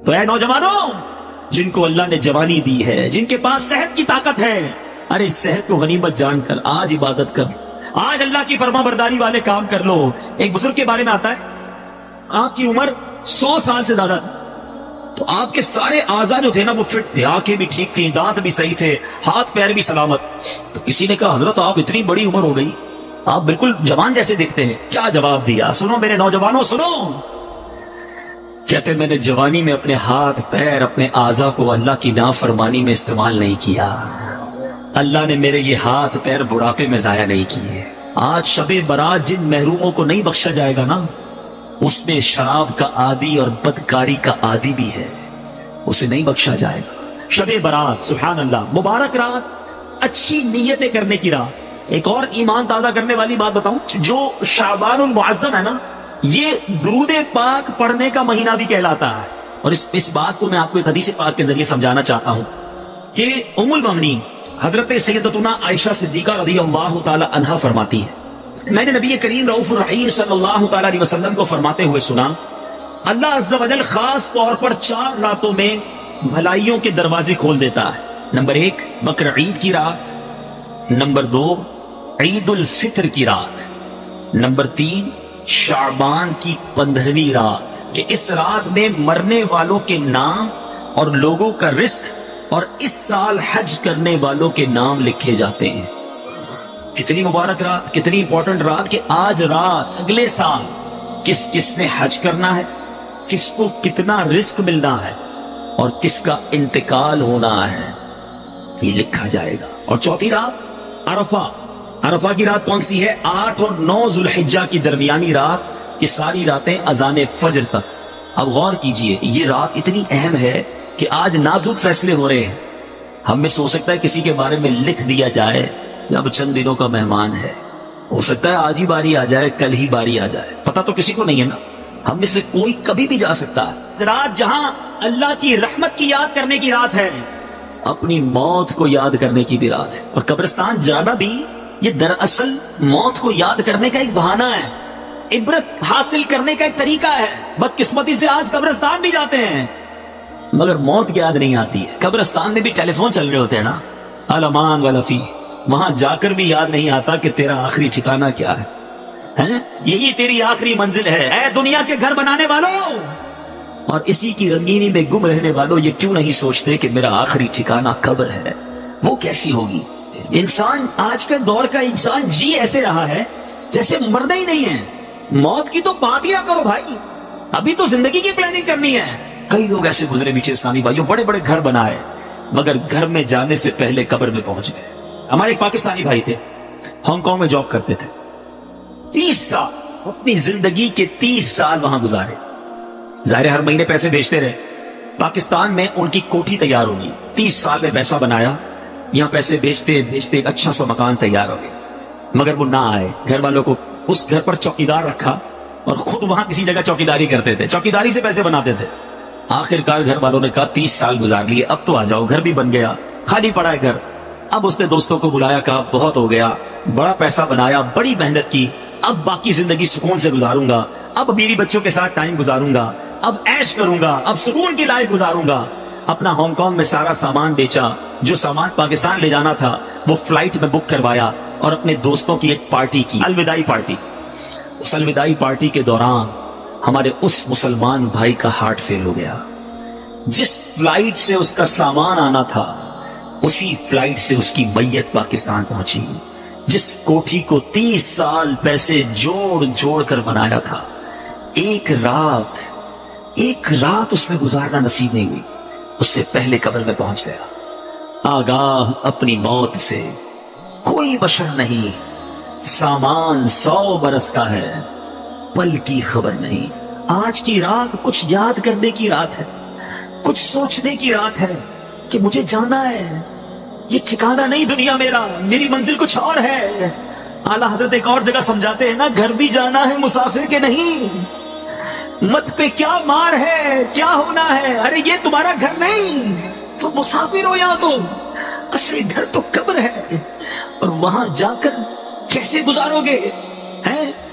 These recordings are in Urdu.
تو اے نوجوانوں جن کو اللہ نے جوانی دی ہے، جن کے پاس صحت کی طاقت ہے، ارے اس صحت کو غنیمت جان کر آج عبادت کر، آج اللہ کی فرما برداری والے کام کر لو۔ ایک بزرگ کے بارے میں آتا ہے آپ کی عمر 100 سال سے زیادہ، تو آپ کے سارے اعضاء جو تھے نا وہ فٹ تھے، آنکھیں بھی ٹھیک تھیں، دانت بھی صحیح تھے، ہاتھ پیر بھی سلامت۔ تو کسی نے کہا حضرت آپ اتنی بڑی عمر ہو گئی، آپ بالکل جوان جیسے دیکھتے ہیں۔ کیا جواب دیا؟ سنو میرے نوجوانوں سنو، کہتے میں نے جوانی میں اپنے ہاتھ پیر اپنے اعضاء کو اللہ کی نافرمانی میں استعمال نہیں کیا، اللہ نے میرے یہ ہاتھ پیر بڑھاپے میں ضائع نہیں کیے۔ آج شب برات جن محروموں کو نہیں بخشا جائے گا نا، اس میں شراب کا عادی اور بدکاری کا عادی بھی ہے، اسے نہیں بخشا جائے گا۔ شب برات سبحان اللہ، مبارک رات، اچھی نیتیں کرنے کی رات۔ ایک اور ایمان تازہ کرنے والی بات بتاؤں، جو شعبان المعظم ہے نا، یہ درود پاک پڑھنے کا مہینہ بھی کہلاتا ہے۔ اور اس بات کو میں آپ کو ایک حدیث پاک کے ذریعے سمجھانا چاہتا ہوں کہ ام المؤمنین حضرت سیدتنا عائشہ صدیقہ رضی اللہ تعالی عنہا فرماتی ہے، میں نے نبی کریم رؤوف الرحیم صلی اللہ تعالی علیہ وسلم کو فرماتے ہوئے سنا، اللہ عز و جل خاص طور پر 4 راتوں میں بھلائیوں کے دروازے کھول دیتا ہے۔ نمبر 1 بقر عید کی رات، نمبر 2 عید الفطر کی رات، نمبر 3 شعبان کی 15ویں رات، کہ اس رات میں مرنے والوں کے نام اور لوگوں کا رزق اور اس سال حج کرنے والوں کے نام لکھے جاتے ہیں۔ کتنی مبارک رات، کتنی امپورٹنٹ رات، کہ آج رات اگلے سال کس کس نے حج کرنا ہے، کس کو کتنا رزق ملنا ہے اور کس کا انتقال ہونا ہے، یہ لکھا جائے گا۔ اور 4تھی رات عرفہ، عرفہ کی رات کون سی ہے؟ 8 اور 9 ذوالحجہ کی درمیانی رات، یہ ساری راتیں اذان فجر تک۔ اب غور کیجئے، یہ رات اتنی اہم ہے کہ آج نازک فیصلے ہو رہے ہیں۔ ہم میں سو سکتا ہے کسی کے بارے میں لکھ دیا جائے کہ اب چند دنوں کا مہمان ہے، ہو سکتا ہے آج ہی باری آ جائے، کل ہی باری آ جائے، پتہ تو کسی کو نہیں ہے نا، ہم میں سے کوئی کبھی بھی جا سکتا ہے۔ رات جہاں اللہ کی رحمت کی یاد کرنے کی رات ہے، اپنی موت کو یاد کرنے کی بھی رات ہے۔ اور قبرستان جانا بھی یہ دراصل موت کو یاد کرنے کا ایک بہانہ ہے، عبرت حاصل کرنے کا ایک طریقہ ہے۔ بدقسمتی سے آج قبرستان بھی جاتے ہیں مگر موت یاد نہیں آتی ہے۔ قبرستان میں بھی ٹیلی فون چل رہے ہوتے ہیں نا، الامان والافیس، وہاں جا کر بھی یاد نہیں آتا کہ تیرا آخری ٹھکانہ کیا ہے، یہی تیری آخری منزل ہے۔ اے دنیا کے گھر بنانے والوں اور اسی کی رنگینی میں گم رہنے والوں، یہ کیوں نہیں سوچتے کہ میرا آخری ٹھکانہ قبر ہے، وہ کیسی ہوگی؟ انسان آج کے دور کا انسان جی ایسے رہا ہے جیسے مرنا ہی نہیں ہے۔ موت کی تو بات ہی نہ کرو بھائی، ابھی تو زندگی کی پلاننگ کرنی ہے۔ کئی لوگ ایسے گزرے پیچھے اسلامی بھائیوں، بڑے بڑے گھر بنائے مگر گھر میں جانے سے پہلے قبر میں پہنچ گئے۔ ہمارے ایک پاکستانی بھائی تھے، ہانگ کانگ میں جاب کرتے تھے، 30 سال اپنی زندگی کے 30 سال وہاں گزارے۔ ظاہر ہر مہینے پیسے بھیجتے رہے، پاکستان میں ان کی کوٹھی تیار ہوگی، 30 سال میں پیسہ بنایا، یہاں پیسے بیچتے بیچتے ایک اچھا سا مکان تیار ہو گیا، مگر وہ نہ آئے۔ گھر والوں کو اس گھر پر چوکیدار رکھا اور خود وہاں کسی جگہ چوکیداری کرتے تھے، چوکیداری سے پیسے بناتے تھے۔ آخر کار گھر والوں نے کہا 30 سال گزار لیے، اب تو آ جاؤ، گھر بھی بن گیا، خالی پڑا ہے گھر۔ اب اس نے دوستوں کو بلایا، کہا بہت ہو گیا، بڑا پیسہ بنایا، بڑی محنت کی، اب باقی زندگی سکون سے گزاروں گا، اب بیوی بچوں کے ساتھ ٹائم گزاروں گا، اب عیش کروں گا، اب سکون کی لائف گزاروں گا۔ اپنا ہانگ کانگ میں سارا سامان بیچا، جو سامان پاکستان لے جانا تھا وہ فلائٹ میں بک کروایا اور اپنے دوستوں کی ایک پارٹی کی، الوداعی پارٹی۔ اس الوداعی پارٹی کے دوران ہمارے اس مسلمان بھائی کا ہارٹ فیل ہو گیا۔ جس فلائٹ سے اس کا سامان آنا تھا اسی فلائٹ سے اس کی میت پاکستان پہنچی۔ جس کوٹھی کو 30 سال پیسے جوڑ جوڑ کر بنایا تھا، ایک رات اس میں گزارنا نصیب نہیں ہوئی، اس سے پہلے قبر میں پہنچ گیا۔ آگاہ اپنی موت سے کوئی بشر نہیں، سامان 100 برس کا ہے، پل کی خبر نہیں۔ آج کی رات کچھ یاد کرنے کی رات ہے، کچھ سوچنے کی رات ہے کہ مجھے جانا ہے، یہ ٹھکانہ نہیں دنیا میرا، میری منزل کچھ اور ہے۔ اعلیٰ حضرت ایک اور جگہ سمجھاتے ہیں نا، گھر بھی جانا ہے مسافر کے نہیں، مت پہ کیا مار ہے، کیا ہونا ہے، ارے یہ تمہارا گھر نہیں، تم مسافر ہو، یہاں تو اصل گھر تو قبر ہے، اور وہاں جا کر کیسے گزارو گے؟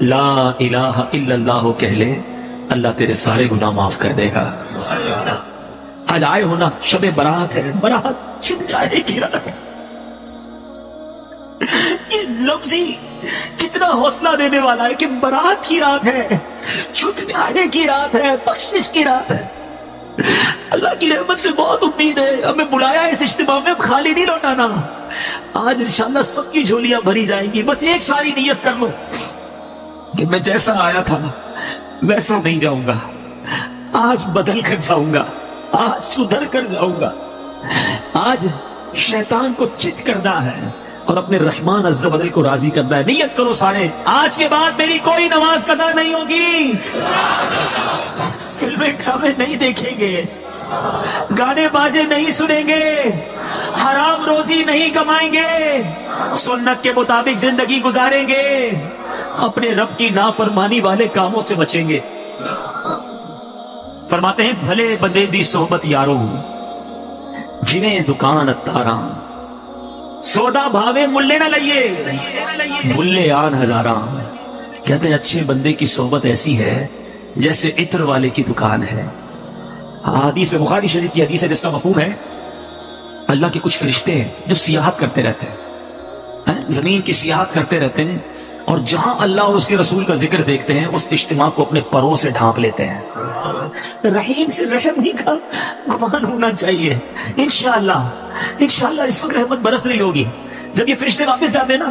لا الہ الا اللہ کہہ لے، اللہ تیرے سارے گناہ معاف کر دے گا۔ آج آئے ہونا، شب برات ہے، برات چھٹکارے کی رات ہے۔ یہ لفظ ہی کتنا حوصلہ دینے والا ہے کہ برات کی رات ہے، چھٹکارے کی رات ہے، بخشش کی رات ہے۔ اللہ کی رحمت سے بہت امید ہے، ہمیں بلایا اس اجتماع میں، خالی نہیں لوٹانا۔ آج انشاءاللہ سب کی جھولیاں بھری جائیں گی۔ بس ایک ساری نیت کر لو کہ میں جیسا آیا تھا ویسا نہیں جاؤں گا، آج بدل کر جاؤں گا، آج سدھر کر جاؤں گا۔ آج شیطان کو چت کرنا ہے اور اپنے رحمان عز و جل کو راضی کرنا ہے۔ نیت کرو سارے، آج کے بعد میری کوئی نماز قضا نہیں ہوگی، فلمیں ڈرامے نہیں دیکھیں گے، گانے باجے نہیں سنیں گے، حرام روزی نہیں کمائیں گے، سنت کے مطابق زندگی گزاریں گے، اپنے رب کی نافرمانی والے کاموں سے بچیں گے۔ فرماتے ہیں بھلے بندے دی صحبت یارو، جنہیں دکان اتاراں، سودا بھاوے ملے نہ لئیے، ملے آن ہزاراں۔ کہتے ہیں اچھے بندے کی صحبت ایسی ہے جیسے عطر والے کی دکان ہے۔ حدیث میں، بخاری شریف کی حدیث ہے جس کا مفہوم ہے اللہ کے کچھ فرشتے ہیں جو سیاحت کرتے رہتے ہیں، زمین کی سیاحت کرتے رہتے ہیں، اور جہاں اللہ اور اس کے رسول کا ذکر دیکھتے ہیں اس اجتماع کو اپنے پروں سے ڈھانپ لیتے ہیں۔ رحیم سے رحم ہی کا گمان ہونا چاہیے۔ انشاءاللہ اس وقت رحمت برس رہی ہوگی جب یہ فرشتے واپس جاتے ہیں نا۔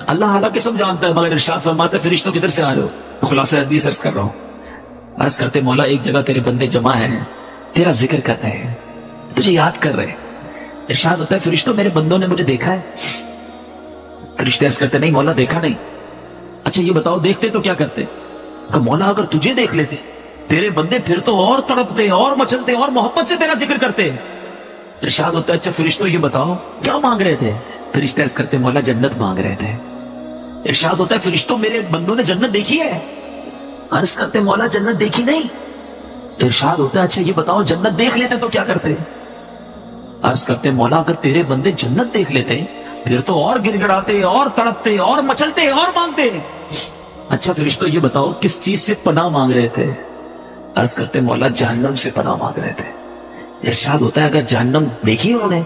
اللہ حالانکہ سب جانتا ہے، مگر ارشاد فرماتا ہے فرشتوں کدھر سے آ رہے ہو؟ خلاصہ حدیث عرض کر رہا ہوں، عرض کرتے مولا ایک جگہ تیرے بندے جمع ہیں، تیرا ذکر کر رہے ہیں، تجھے یاد کر رہے ہیں۔ ارشاد ہوتا ہے فرشتوں میرے بندوں نے مجھے دیکھا ہے؟ فرشتے عرض کرتے نہیں مولا دیکھا نہیں۔ اچھا یہ بتاؤ دیکھتے تو کیا کرتے؟ کہ مولا اگر تجھے دیکھ لیتے تیرے بندے پھر تو اور تڑپتے اور مچلتے اور محبت سے تیرا ذکر کرتے۔ ارشاد ہوتا ہے اچھا فرشتوں یہ بتاؤ کیا مانگ رہے تھے؟ فرشتے عرض کرتے مولا جنت مانگ رہے تھے۔ ارشاد ہوتا ہے فرشتوں میرے بندوں نے جنت دیکھی ہے؟ عرض کرتے مولا جنت دیکھی نہیں۔ ارشاد ہوتا ہے اچھا یہ بتاؤ جنت دیکھ لیتے تو کیا کرتے؟ عرض کرتے مولا اگر تیرے بندے جنت دیکھ لیتے پھر تو اور گر گڑاتے اور تڑپتے اور مچلتے اور مانگتے۔ اچھا فرشتوں یہ بتاؤ کس چیز سے پناہ مانگ رہے تھے؟ عرض کرتے مولا جہنم سے پناہ مانگ رہے تھے۔ ارشاد ہوتا ہے اگر جہنم دیکھی انہوں نے؟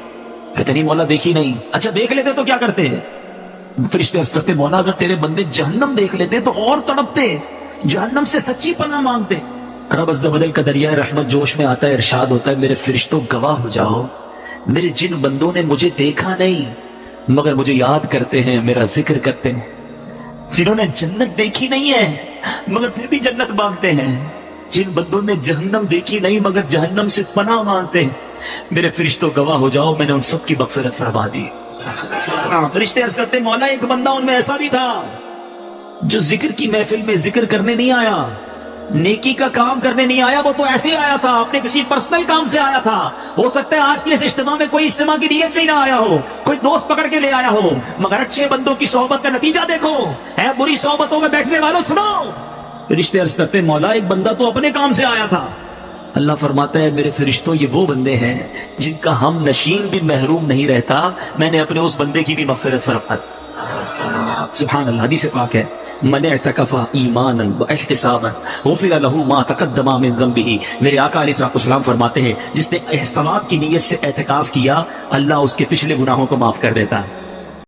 کہتے نہیں مولا دیکھی نہیں۔ اچھا دیکھ لیتے تو کیا کرتے؟ فرشتے عرض کرتے مولا اگر تیرے بندے جہنم دیکھ لیتے تو اور تڑپتے، جہنم سے سچی پناہ مانگتے۔ رب عز و جل کا دریائے رحمت جوش میں آتا ہے، ارشاد ہوتا ہے میرے فرشتوں گواہ ہو جاؤ، میرے جن بندوں نے مجھے دیکھا نہیں مگر مجھے یاد کرتے ہیں، میرا ذکر کرتے ہیں، جنہوں نے جنت دیکھی نہیں ہے مگر پھر بھی جنت مانگتے ہیں، جن بندوں نے جہنم دیکھی نہیں مگر جہنم سے پناہ مانگتے ہیں، میرے فرشتوں گواہ ہو جاؤ میں نے ان سب کی مغفرت فرما دی۔ فرشتے عرض کرتے مولا ایک بندہ ان میں ایسا بھی تھا جو ذکر کی محفل میں ذکر کرنے نہیں آیا، نیکی کا کام کرنے نہیں آیا، وہ تو ایسے ہی آیا تھا، اپنے کسی پرسنل کام سے آیا تھا۔ ہو سکتا ہے آج کے اس اجتماع میں کوئی اجتماع کی نیت سے ہی نہ آیا ہو، کوئی دوست پکڑ کے لے آیا ہو، مگر اچھے بندوں کی صحبت کا نتیجہ دیکھو۔ اے بری صحبتوں میں بیٹھنے والوں سنو، فرشتے عرض کرتے مولا ایک بندہ تو اپنے کام سے آیا تھا۔ اللہ فرماتا ہے میرے فرشتوں یہ وہ بندے ہیں جن کا ہم نشین بھی محروم نہیں رہتا، میں نے اپنے اس بندے کی بھی مغفرت فرما دی۔ سبحان اللہ، حدیث پاک ہے من اعتکف ایمانا و احتسابا غفر له ما تقدم من ذنبه۔ میرے آقا علیہ السلام فرماتے ہیں جس نے ثواب کی نیت سے اعتکاف کیا اللہ اس کے پچھلے گناہوں کو معاف کر دیتا ہے۔